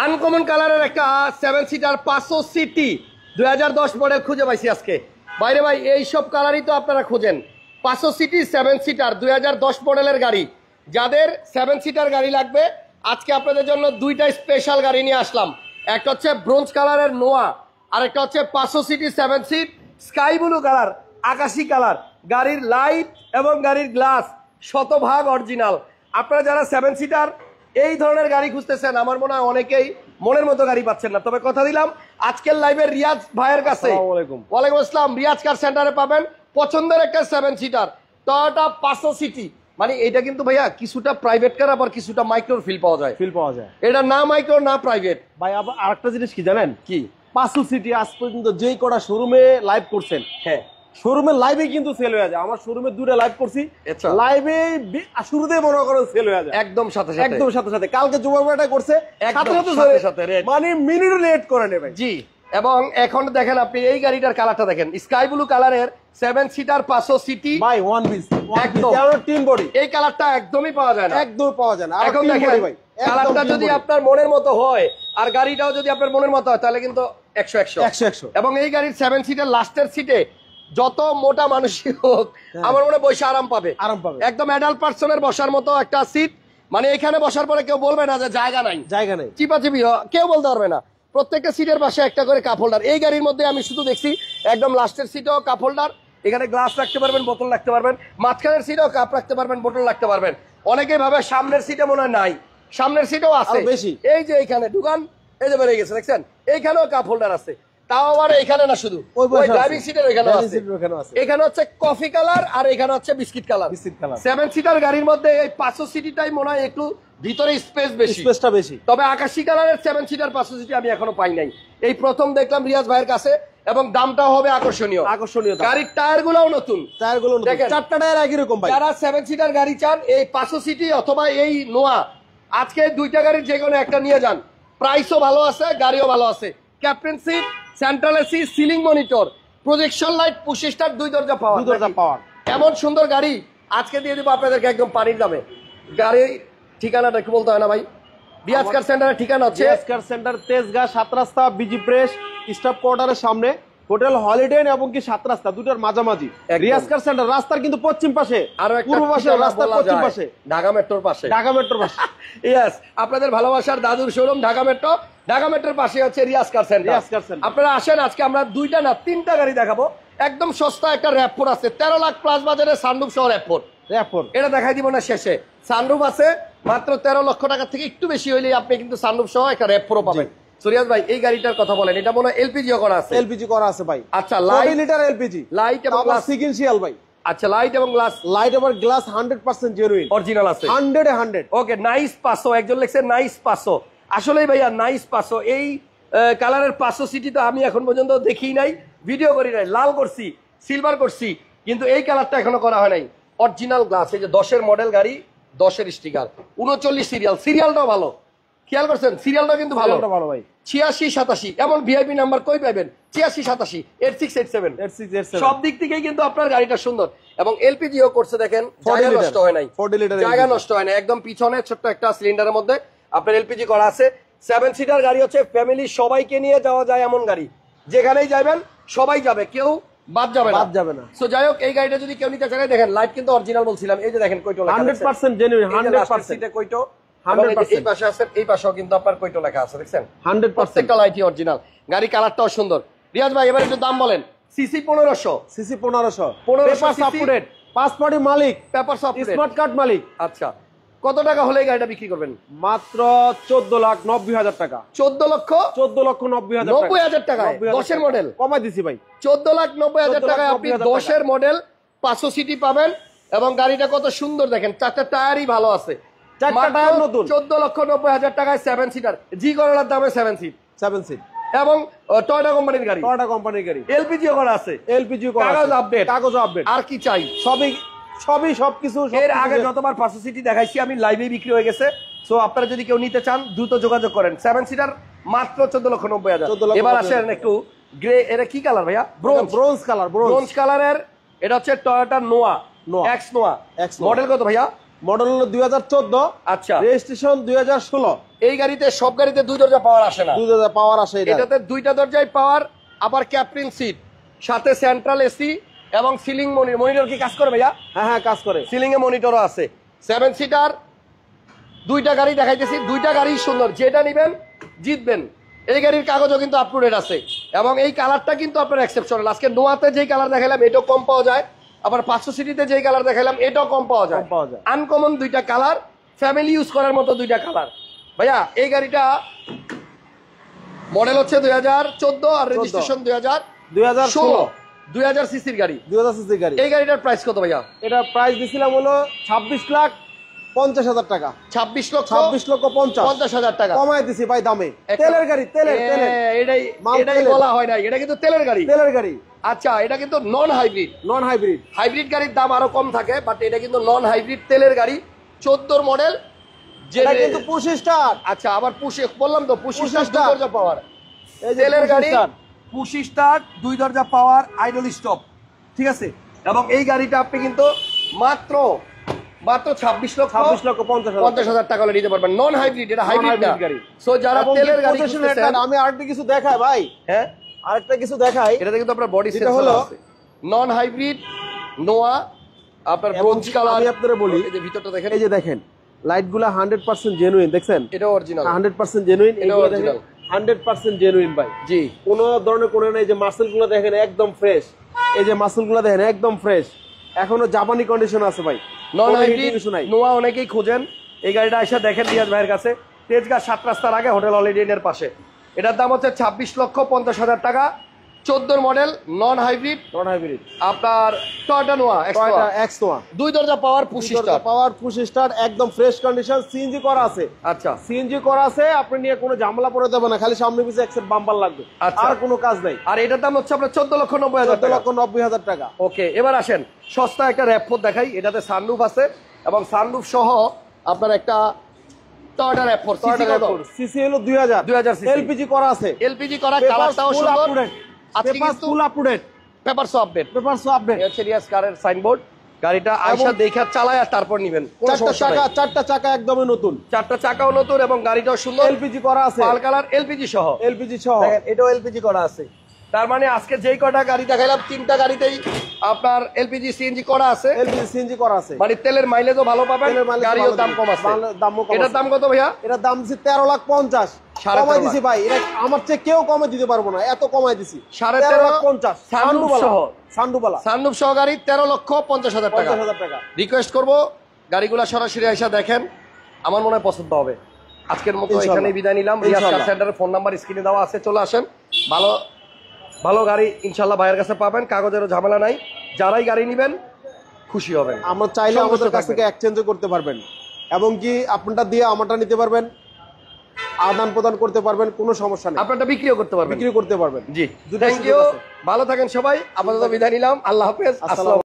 Uncommon কালারের একটা 7 seater 500 city 2010 model খুঁজে পাইছি আজকে। বাইরে ভাই এই সব কালারই তো আপনারা খোঁজেন। 500 সিটি 7 সিটার 2010 মডেলের গাড়ি। যাদের 7 সিটার গাড়ি লাগবে আজকে আপনাদের জন্য দুইটা স্পেশাল গাড়ি নিয়ে আসলাম। একটা হচ্ছে ব্রোঞ্জ কালারের নোয়া, আর একটা হচ্ছে 500 সিটি 7 সিট স্কাই ব্লু কালার, আকাশি কালার। গাড়ির লাইট এবং গাড়ির গ্লাস শতভাগ অরিজিনাল। আপনারা যারা 7 সিটার এই ধরনের গাড়ি খুঁজতেছেন, আমার মনে হয় অনেকেই মনের মতো গাড়ি পাচ্ছেন না। তবে কথা দিলাম আজকের লাইভে রিয়াজ ভাইয়ের কাছে, ওয়ালাইকুম আসসালাম, রিয়াজ কার সেন্টারে পাবেন পছন্দের একটা 7 সিটার টয়োটা 500 সিটি। মানে এটা কিন্তু ভাইয়া কিছুটা প্রাইভেট কার আবার কিছুটা মাইক্রোর ফিল পাওয়া যায়। এটা না মাইক্রো না প্রাইভেট। ভাই আবার আরেকটা জিনিস কি জানেন, কি 500 সিটি আজ পর্যন্ত যেই কটা শোরুমে লাইভ করছেন, হ্যাঁ শোরুমে লাইভে কিন্তু সেল হয়ে যায়। আমার শোরুমে দুটো লাইভ করছি, লাইভে শুরুতেই মনে করেন সেল হয়ে যায় একদম সাথে সাথে। কালকে জুমাবাটা করছে সাথে সাথে, মানে মিনিট লেট করে নেবে। জি, এবং এখন দেখেন আপনি এই গাড়িটার কালারটা দেখেন, স্কাই ব্লু কালারের 7 সিটার 500 সিটি ভাই ওয়ান পিস একদম টিম বডি। এই কালারটা একদমই পাওয়া যায় না, একদম পাওয়া যায় না। এখন দেখেন কালারটা যদি আপনার মনের মতো হয় আর গাড়িটাও যদি আপনার মনের মতো হয় তাহলে কিন্তু 100 এবং এই গাড়ির 7 সিটার লাস্টের সিটে যত মোটা মানুষই হোক আমার মনে বসে আরাম পাবে। একদম অ্যাডাল্ট পার্সনের বসার মতো একটা সিট। মানে এখানে বসার পরে কেউ বলবে না যে জায়গা নাই চিপাচিপি, কেউ বলতে পারবে না। প্রত্যেকটা সিটের পাশে একটা করে কাপ হোল্ডার। এই গাড়ির মধ্যে আমি শুধু দেখছি একদম লাস্টের সিটেও কাপ হোল্ডার, এখানে গ্লাস রাখতে পারবেন, বোতল রাখতে পারবেন, মাঝখানের সিটেও কাপ রাখতে পারবেন, বোতল রাখতে পারবেন। অনেকেই ভাবে সামনের সিটে মনে হয় নাই, সামনের সিটেও আছে বেশি। এই যে এইখানে দোকান এই যে বেরিয়ে গেছে দেখছেন, এইখানেও কাপ হোল্ডার আছে। তাও আবার এখানে না, শুধু ড্রাইভিং সিটের এখানে আছে। এখানে হচ্ছে কফি কালার আর এখানে হচ্ছে বিস্কিট কালার। 7 সিটার গাড়ির মধ্যে এই 500 সিটিটাই মনে হয় একটু ভিতরে স্পেস বেশি। তবে আকাশি কালারের 7 সিটার 500 সিটি আমি এখনো পাই নাই, এই প্রথম দেখলাম রিয়াজ ভাইয়ের কাছে। এবং দামটাও হবে আকর্ষণীয়। গাড়ির টায়ার গুলোও নতুন, দেখেন চারটা টায়ার একই রকম। যারা 7 সিটার গাড়ি চান এই 500 সিটি অথবা এই নোয়া, আজকে দুইটা গাড়ির যে কোনো একটা নিয়ে যান। প্রাইসও ভালো আছে, গাড়িও ভালো আছে। Captain seat, central AC, ceiling monitor, projection light, push start, 2 দরজা পাওয়ার। এমন সুন্দর গাড়ি আজকে দিয়ে দিব আপনাদেরকে একদম পানির দামে। গাড়ির ঠিকানাটা কি বলতে হয় না ভাই? রিয়াজ কার সেন্টারের ঠিকানা হচ্ছে রিয়াজ কার সেন্টার, তেজগাঁ 7 রাস্তা, বিজি প্রেস স্টাফ কোয়ার্টারের সামনে, হোটেল হলিডে এবং কি 7 রাস্তা দুটোর মাঝামাঝি। রিয়াজ কার সেন্টার রাস্তার কিন্তু পশ্চিম পাশে, আর পূর্ব পাশে, রাস্তার পশ্চিম পাশে, ঢাকা মেট্রোর পাশে। ইয়েস, আপনাদের ভালোবাসার দাদুর শোরুম ঢাকা মেট্রো। ঢাকা মেট্রোর পাশে হচ্ছে রিয়াজ কার সেন্টার। আপনারা আসেন, আজকে আমরা দুইটা না 3টা গাড়ি দেখাবো। একদম সস্তা একটা র‍্যাপ4 আছে 13 লাখ প্লাস বাজারে, সানরুফ সহ র‍্যাপ4। এটা দেখাই দিব না শেষে। সানরুফ আছে মাত্র 13 লক্ষ টাকা থেকে একটু বেশি হইলে আপনি কিন্তু সানরুফ সহ একটা র‍্যাপ4 পাবেন। সুরিয়াজ ভাই এই গাড়িটার কথা বলেন, এটা মনে হয় এলপিজিও করা আছে? এলপিজি করা আছে ভাই। আচ্ছা, লাইট লিটার এলপিজি, লাইট এবং গ্লাস সিকোয়েন্সিয়াল ভাই। আচ্ছা, লাইট এবং গ্লাস, লাইট এবং গ্লাস 100% জেনুইন অরিজিনাল আছে, 100 ওকে। নাইস 500, একজন লিখছে নাইস 500। আসলেই ভাইয়া নাইস 500। এই কালারের 500 সিটি তো আমি এখন পর্যন্ত দেখি নাই, ভিডিও করি নাই। লাল করছি, সিলভার করছি, কিন্তু এই কালারটা এখনো করা হয় নাই। অরিজিনাল গ্লাস, এই যে 10-এর মডেল গাড়ি, 10-এর স্টিকার, 39 সিরিয়াল। সিরিয়ালটাও ভালো, খেয়াল করছেন সিরিয়ালটা কিন্তু ভালো ভাই। 86 87 এমন ভিআইপি নাম্বার কই পাবেন? 86 87 8687 সব দিক থেকেই কিন্তু আপনার গাড়িটা সুন্দর। এবং এলপিজিও করছে দেখেন, জায়গা নষ্ট হয় নাই, 40 লিটার জায়গা নষ্ট হয় না। একদম পিছনে ছোট্ট একটা সিলিন্ডারের মধ্যে আপনার এলপিজি করা আছে। 7 সিটার গাড়ি হচ্ছে ফ্যামিলি সবাইকে নিয়ে যাওয়া যায় এমন গাড়ি, যেখানেই যাবেন সবাই যাবে, কেউ বাদ যাবে না। সো যাই হোক, এই গাড়িটা যদি কেউ নিতে চায় দেখেন লাইট কিন্তু অরিজিনাল বলছিলাম। এই যে দেখেন কইটো লেখা 100% জেনুইন, 100% সিটে কইটো। এই পাশে আছে, এই পাশেও কিন্তু আপনার কইটো লেখা আছে, দেখছেন 100%। প্রত্যেকটা লাইটই অরিজিনাল। গাড়ি কালারটাও সুন্দর। রিয়াজ ভাই এবার একটু দাম বলেন। সিসি 1500, সিসি 1500, পেপারস আপডেট, পাসপোর্টের মালিক, পেপারস আপডেট, স্মার্ট কার্ড মালিক। আচ্ছা, কত টাকা হলে এই গাড়িটা বিক্রি করবেন? মাত্র 14,90,000 টাকা। 14,90,000 টাকা 10-এর মডেল কমাই দিছি ভাই। 14,90,000 টাকায় আপনি 10-এর মডেল 500 সিটি পাবেন। এবং গাড়িটা কত সুন্দর দেখেন, 4টা টায়ারই ভালো আছে, 4টা টায়ার নতুন। 14,90,000 টাকায় 7 সিটার জি করলার দামে 7 সিট এবং টয়োটা কোম্পানির গাড়ি, এলপিজিও করা আছে, কাগজ আপডেট। আর কি চাই? সবকিছু। এর আগে যতবার 500 সিটি দেখাইছি আমি, লাইভে বিক্রি হয়ে গেছে। সো আপনারা যদি কেউ নিতে চান দ্রুত যোগাযোগ করেন। 7 সিটার মাত্র 14,90,000। এবার আসেন একটু গ্রে, এটা কি কালার ভাইয়া? ব্রোঞ্জ কালারের। এটা হচ্ছে টয়োটা নোয়া, এক্স নোয়া। মডেল কত ভাইয়া? মডেল হলো 2014। আচ্ছা, রেজিস্ট্রেশন 2016। এই গাড়িতে সব গাড়িতে 2 দরজা পাওয়ার আসে না, 2 দরজা পাওয়ার আসে। এটাতে 2টা দরজায় পাওয়ার, আবার ক্যাপ্টেন সিট, সাথে সেন্ট্রাল এসি এবং সিলিং মনিটর। কি কাজ করে ভাইয়া? হ্যাঁ হ্যাঁ, কাজ করে। সিলিং এ মনিটরও আছে। 7 সিটার 2টা গাড়ি দেখাইতেছি, 2টা গাড়ি সুন্দর, যেটা নেবেন জিতবেন। এই গাড়ির কাগজও কিন্তু আপ টু ডেট আছে, এবং এই কালারটা কিন্তু আপনার এক্সেপশনাল। আজকে নোয়াতে যেই কালার দেখাইলাম এটাও কম পাওয়া যায়, আবার 500 সিটিতে যেই কালার দেখাইলাম এটাও কম পাওয়া যায়। আনকমন 2টা কালার, ফ্যামিলি ইউজ করার মতো 2টা কালার। ভাইয়া এই গাড়িটা মডেল হচ্ছে 2014 আর রেজিস্ট্রেশন 2016, 2000 সিসির গাড়ি। 2000 সিসির গাড়ি। এই গাড়িটার প্রাইস কত ভাইয়া? এটা প্রাইস দিছিলাম হলো 26,50,000 টাকা। 26,50,000 টাকা কমাই দিছি ভাই দামে। তেলের গাড়ি, তেলের এটাই বলা হয় না, এটা কিন্তু তেলের গাড়ি। তেলের গাড়ি। আচ্ছা, এটা কিন্তু non hybrid. Non hybrid. Hybrid গাড়ির দাম আরো কম থাকে, বাট এটা কিন্তু নন হাইব্রিড তেলের গাড়ি। 14 মডেল, যেটা কিন্তু পুশ স্টার্ট। আচ্ছা, আবার পুশ বললাম তো, পুশ স্টার্ট 2 দরজা পাওয়ার তেলের গাড়ি, পুশ স্টার্ট 2 দরজা পাওয়ার, আইডল স্টপ, ঠিক আছে। এবং এই গাড়িটা আপনি কিন্তু মাত্র 26,50,000 টাকা নিতে পারবেন। নন হাইব্রিড, এটা হাইব্রিড গাড়ি। সো যারা তেলের গাড়ি খুঁজতেছেন, আমি আরেকটা কিছু দেখাই ভাই। হ্যাঁ, আরেকটা কিছু দেখাই। এটাতে কিন্তু আপনার বডি সেন্সর হলো আছে। নন হাইব্রিড নোয়া, আপনার ব্রোঞ্জ কালার। আমি আপনাদের বলি, এই যে ভিতরটা দেখেন, এই যে দেখেন লাইটগুলা 100% জেনুইন, দেখছেন? এটা অরিজিনাল, 100% জেনুইন। এটা অরিজিনাল 100% জেনুইন ভাই। জি, কোন ধরনের কোনো নাই। যে মাসেলগুলো দেখেন একদম ফ্রেশ। এই যে মাসেলগুলো দেখেন একদম ফ্রেশ, এখনো জাপানি কন্ডিশন আছে ভাই। নন হাইব্রিড নোয়া অনেকেই খোঁজেন। এই গাড়িটা এসে দেখেন রিয়াজ ভাইয়ের কাছে, তেজগাঁ 7 রাস্তার আগে হোটেল হলিডে ইনের পাশে। এটার দাম হচ্ছে 26,50,000 টাকা। 14 model, non hybrid. Non hybrid আপনার টয়োটা নোয়া এক্সনোয়া 2 দরজা পাওয়ার, পুশ স্টার্ট। পাওয়ার, পুশ স্টার্ট, একদম ফ্রেশ কন্ডিশন। সিএনজি করা আছে। আচ্ছা, সিএনজি করা আছে। আপনি নিয়ে কোনো ঝামেলা পড়ে দেবেন না, খালি সামনে পিছে এক্সেট বাম্পার লাগবে, আর কোনো কাজ নাই। আর এটার দাম হচ্ছে আপনার 14,90,000 টাকা। 14,90,000 টাকা। ওকে, এবার আসেন সস্তা একটা র্যাপ4 দেখাই। এটাতে সানরুফ আছে, এবং সানরুফ সহ আপনার একটা টয়োটা র্যাপ4। সিসি হলো 2000 সিসি। এলপিজি করা আছে। এলপিজি করা, কালারটাও সুন্দর। আজকে কিন্তু full update, papers update. Update. হচ্ছে রিয়াজ কারের সাইনবোর্ড। গাড়িটা আয়শা দেখা চালায় আর তারপর নেবেন। চারটা চাকা একদমই নতুন। 4টা চাকাও নতুন এবং গাড়িটাও সুন্দর। এলপিজি করা আছে, পাল কালার, এলপিজি সহ। দেখেন এটাও এলপিজি করা আছে। তার মানে আজকে যেই কটা গাড়ি দেখাইলাম 3টা গাড়িতেই আপনার এলপিজি সিএনজি করা আছে। এলপিজি সিএনজি করা আছে, মানে তেলের মাইলেজও ভালো পাবেন, গাড়িও দাম কম আছে। এটার দাম কত ভাইয়া? এটার দাম দিছি 13,50,000। কমাই দিছি ভাই, এটা আমার চেয়ে কেউ কমে দিতে পারবো না, এত কমাই দিছি। 13,50,000 সানরুফ সহ। সানরুফ সহ গাড়ি 13,50,000 টাকা। রিকোয়েস্ট করব গাড়িগুলো সরাসরি আইসা দেখেন, আমার মনে হয় পছন্দ হবে। আজকের মতো এখানেই বিদায় নিলাম। রিয়াজ কার সেন্টারের ফোন নাম্বার স্ক্রিনে দেওয়া আছে, চলে আসেন। ভালো ভালো গাড়ি ইনশাল্লাহ ভাইয়ের কাছে পাবেন, কাগজেরও ঝামেলা নাই। যারাই গাড়ি নেবেন খুশি হবেন। আমরা চাইলে আমাদের কাছ থেকে এক্সচেঞ্জও করতে পারবেন, এবং কি আপনারটা দিয়ে আমারটা নিতে পারবেন, আদান প্রদান করতে পারবেন, কোনো সমস্যা নেই। আপনারটা বিক্রিও করতে পারবেন। জি, থ্যাংক ইউ, ভালো থাকেন সবাই। আপাতত বিদায় নিলাম, আল্লাহ হাফেজ।